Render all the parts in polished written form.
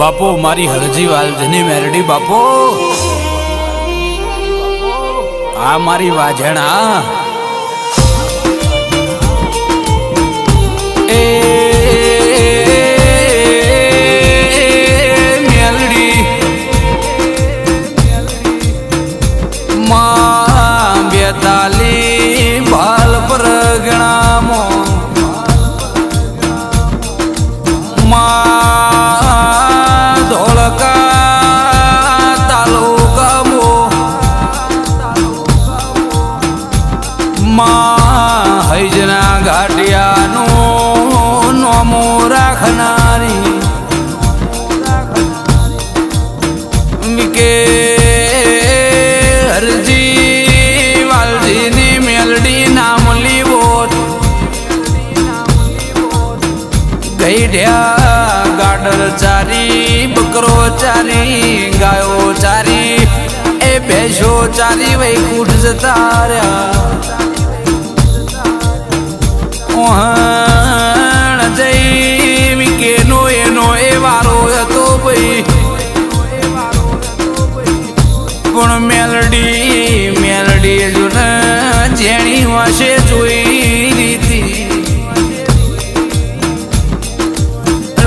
બાપો મારી હરજી વાલજની મેરડી બાપો આ મારી વાજણા એ મેલડી માં બેતાલી ભાલ પરગણામો હૈજના ઘાટિયાનું નોમો રાખનારી વિકે હરજી વાલજીની મેલડી નામ લીવો ગઈઢ્યા ગાડર ચારી બકરો ચારી ગાયો ચારી એ ભેંસો ચારી વૈકુંઠ જતા રહ્યા જઈ વિકેનો એનો એ વારો હતો ભાઈ પણ મેલડી જો ને જેણી વાસે જોઈ રીતી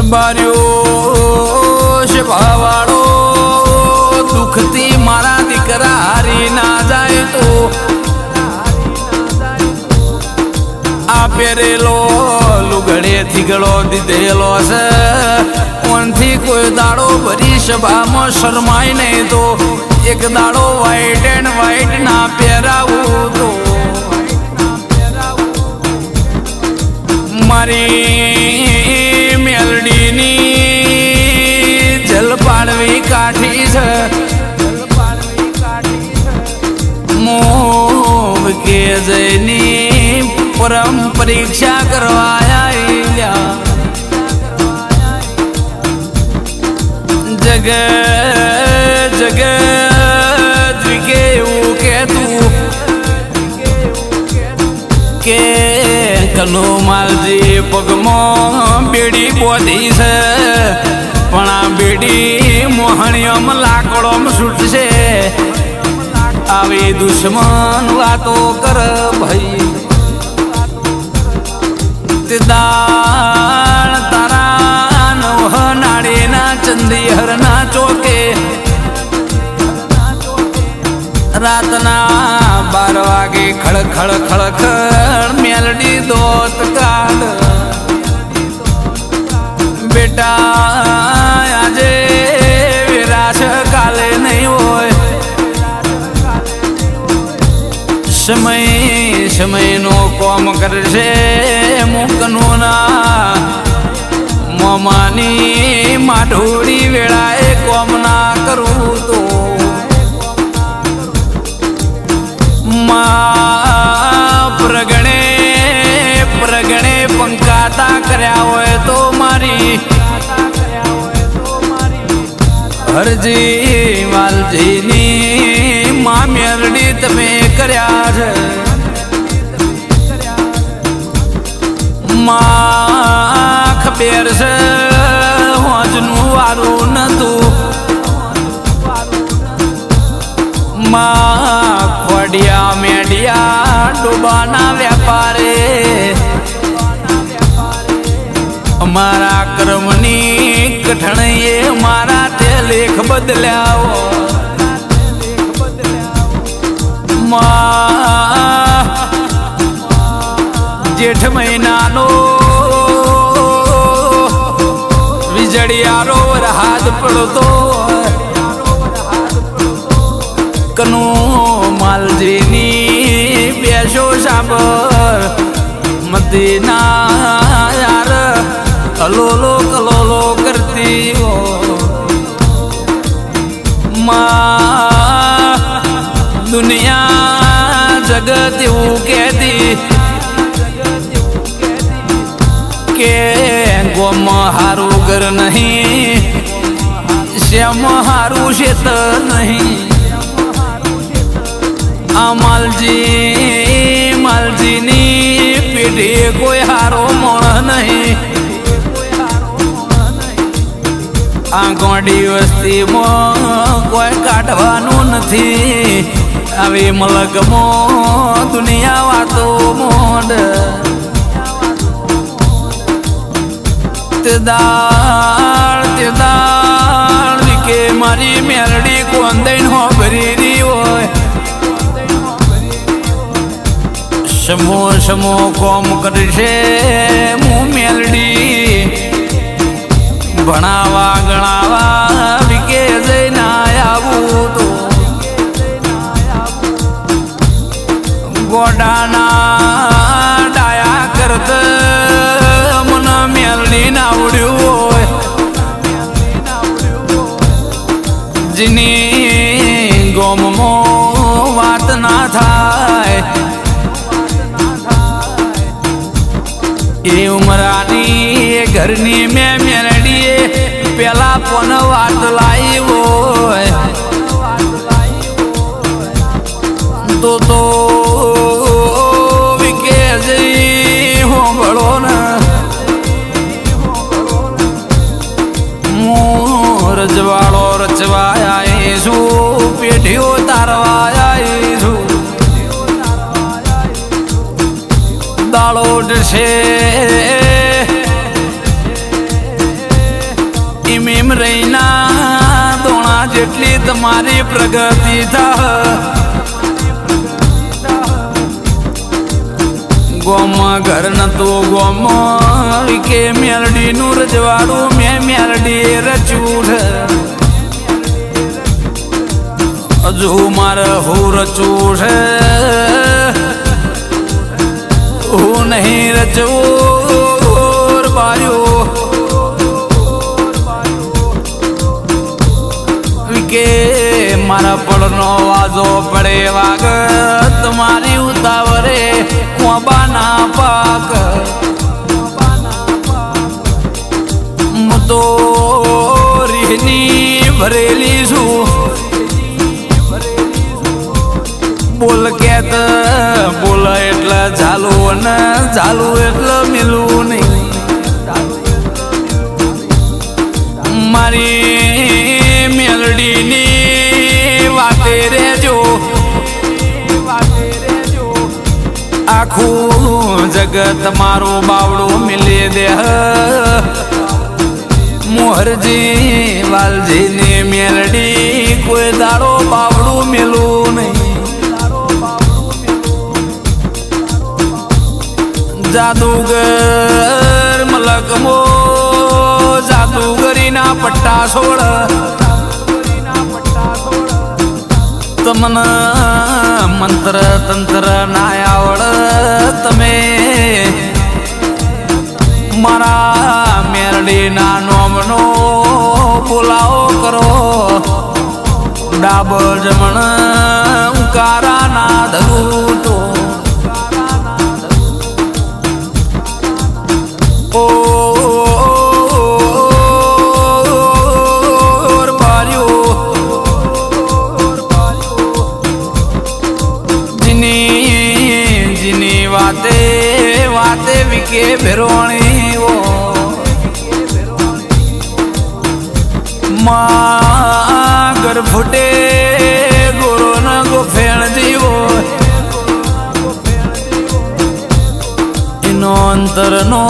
બાર્યો છે ભાવાળો દુઃખથી મારા દીકરા હારી ના જાય તો આ પહેરેલો લુગડે થીગડો દીધેલો છે ઓનથી કોઈ દાડો ભરી સભામાં શરમાય નહીં તો એક દાડો વ્હાઈટ એન્ડ વ્હાઈટ ના પહેરાવું તો મારી મેલડીની જલપાડવી કાઠી છે મોહ કે જયની પરમ પરીક્ષા કરવા આયા જગ વિકે એવું કે તું કે કનો માલજી પગમાં બેડી બોધી છે પણ આ બેડી મોહણીયમ લાકડોમ છૂટશે આવી દુશ્મન વાતો કર ભાઈ દાળ તારા નવ નાળીના ચંદીહરના ચોકે રાતના 12 વાગે ખળખળ ખળખળ મેલડી દોત કાઢ બેટા આજે વિરાશ કાલે નહીં હોય સમયનો કોમ કરશે મુકનુના મોમાની માઢોળી વેળાએ કોમ ના કરું તો પ્રગણે પંકાતા કર્યા હોય તો મારી હરજી વાલજીની મા મેરડી તમે કર્યા છે માં ખબેર છે હોજનું વારું નતું માં ખોડિયા મેડિયા ડોબાના વેપારે અમારા કર્મની કઠણીએ મારા તે લેખ બદલ્યા માં જેઠ મહિનાનો વીજળિયારો વરહાદ પડતો કનો માલજીની બેસો સાબર મદીના યાર કલોલો કરતી માં દુનિયા જગત એવું કહેતી કે ગોમ હારું ઘર નહીં શ્યામ હારું શેત નહીં આ માલજીની પેઢી કોઈ હારો મણ નહીં આ ગોડી વસ્તીમાં કોઈ કાઢવાનું નથી. આવી મલકમાં દુનિયા વાતો મોડ તે દાળ વિકે મારી મેલડી કોંદણ હો ભરી રહી હોય. સમો સમો કોમ કરશે હું મેલડી ભણાવા ગણાવા વિકે જઈને આવું તો ગોડાના ડાયા કરત મને મેલડી ના આવડ્યું હોય. જેની ગોમમાં વાત ના થાય એ ઉમરાની ઘરની મેં મેલડીએ પેલા પણ વાત લાવી હોય. તો વિકે જઈ હોંભળો ને હું રજવાડો રચવાયા છું, પેઢીઓ તારવાયા છું. દાળોડ છે એમ રહીના દોણા જેટલી તમારી પ્રગતિ થાય. ગોમાં ઘર નતું ગોમાં વિકે મેલડીનું રજવાડું મેં મેલડી રચ્યું છે. હજુ મારે હું રચવું છે, હું નહીં રચવું બાયો વિકે મારા પડનો વાજો પડે વાગ તમારી ઉતાવરે બાના પાક હું તો રીહની ભરેલી છું. બોલ કેત બોલ એટલે ચાલુ ને ચાલુ એટલે મિલવું નહીં. મારી મેલડીની વાતે રેજો આખું જગત મારું બાવડું મિલી દે. મોહરજી વાલજીની મેલડી કોઈ દાડો બાવડું મિલું નહીં. જાદુગર મલકમો જાદુગરીના પટ્ટા છોડ તમને મંત્ર તંત્ર ના આવડ. તમે મારા મેરડીના નોમનો બોલાવો કરો. ડાબ જમણ ઉકારા ના ધરું તો વાતે વિકે ભેરોણી માગર ફૂટે ગોરો ન ગોફેણ જીવો એનો અંતર નો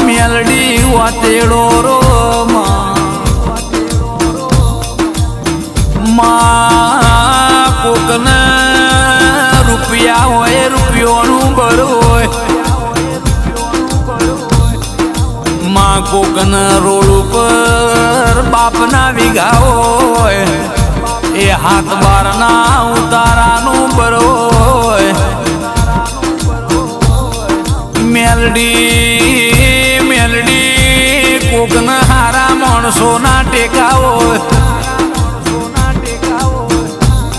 મેલડી વાતેડો રો માં કોકને રૂપિયા હોય રૂપિયોનું બર હોય. માં કોકના રોડ ઉપર બાપના વીઘા હોય એ હાથ બારના ઉતારાનું બર હોય. મેલડી મેલડી કોકના હારા માણસોના ટેકા હોય.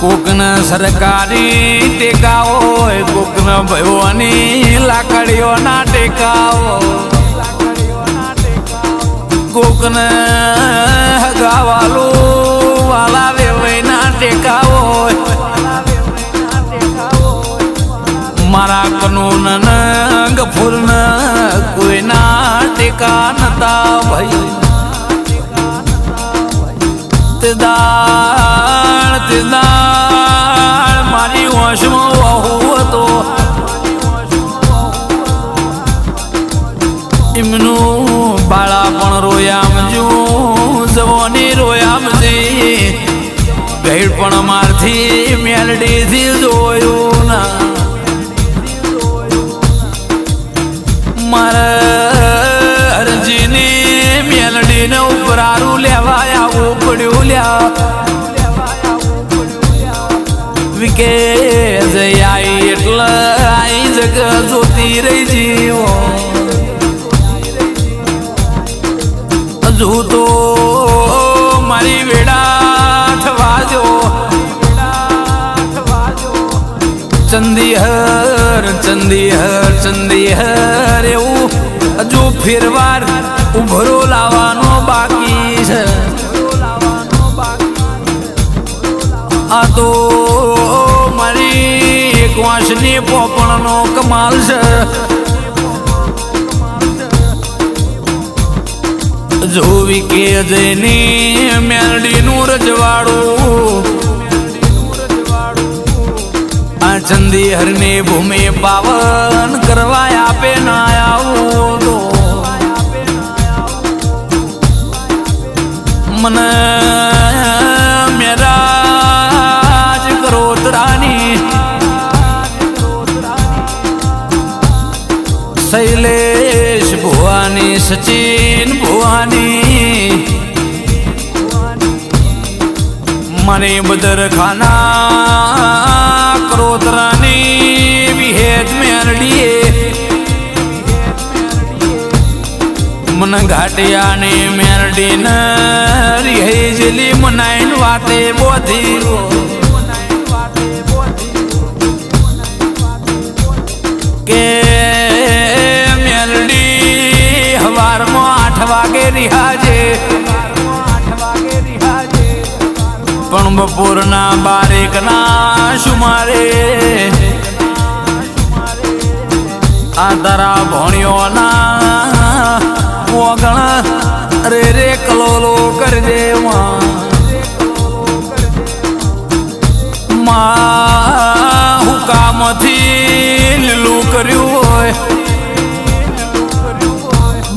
કોકના સરકારી ટેકા હોય, કોકના ભયોની લાકડીઓના ટેકા હોય. કોકને હગાવાલો વાલા વેવાઈના ટેકા હોય. મારા કનૂન ગફુરના કોઈના ટેકા નતા ભાઈ. તે દાળ મારી હોશમાં વહુ હતો એમનું બાળા પણ રોયામજો જવાની રોયામજી ભેડ પણ મારથી મેલડીથી જોયું ના મારા હરજીની મેલડીને ઉપરારું લેવા આવું પડ્યું લ્યા વિકે જઈ આઈ એટલે આઈ જગ જોતી રહી જીવો હજુ તો મારી વેડા થવા જો ચંદી હર એવું હજુ ફેરવાર ઉભરો લાવવાનો બાકી છે આ તો મારી એક વાંસની પોપણનો કમાલ છે જોવી કે જઈને મેલડીનું રજવાડું આ ચંદી હરને ભૂમિ પાવન કરવા આપે ના આવું તો મને મેરાજ કરોતરાની શૈલેષ ભુવાની સચિન ભુવાની મને બદર ખાના કરોતરાની વિહેજ મેરડીએ મને ઘાટિયાને મેરડીને રિહેજલી મનાઈન વાતે બોધી કે મેરડી હવારમાં 8 વાગે રિહાજે પણ બપોરના 12 સુમારે આ તારા ભણ્યોના ઓગણ રે કલોલો કરજે માં હુકામથી લીલું કર્યું હોય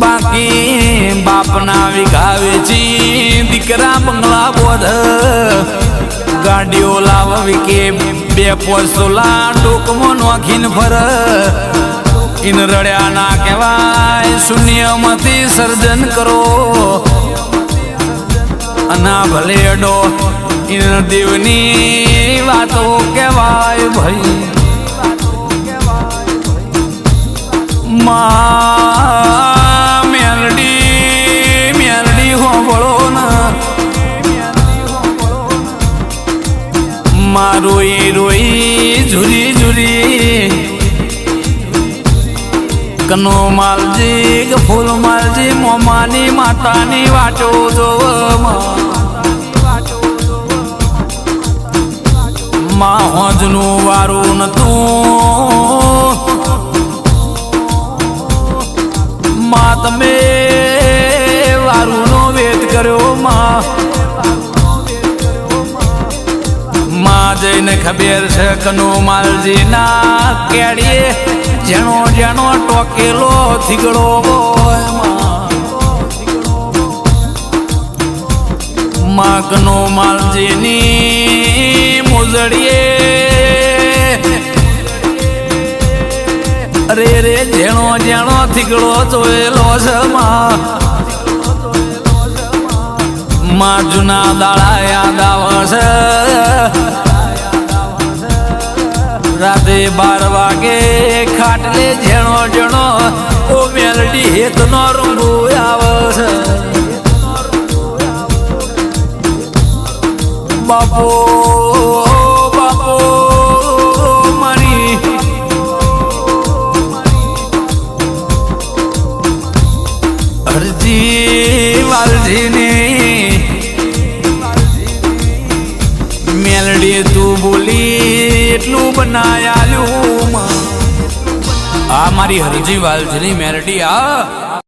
બાકી બાપના વિઘા વેચી દીકરા બંગલા બોધ ગાડીઓ લાવવી કે 2 તોલા ટોકમાં નોખીને ફર ઇન રડ્યા ના કહેવાય શૂન્યમાંથી સર્જન કરો અના ભલે અડો ઇન દેવની વાતો કહેવાય ભાઈ માં મેલડી હોબળો ના માં રોઈ ઝુરી કનો માલજી કે ફૂલ માલજી મોમાની માતાની વાટો માં હોજનું વારું નતું માં તમે વારુંનો વેદ કર્યો માં જઈને ખબર છે કનો માલજી ના કેડીએ જેનો ટોકેલો થીગડો માં કનો માલજીની મોજડીએ રે જેણો થીગડો જોયેલો છે માં જૂના દાડા યાદ આવે છે રાતે 12 વાગે ખાટલે જેણો ઓ મેલડી હેતનો રંગો આવે છે બાપો મારી હરજી વાલજીની મેલડી તું બોલી એટલું બનાયાલું આ મારી હરજી વાલજીની મેલડી આ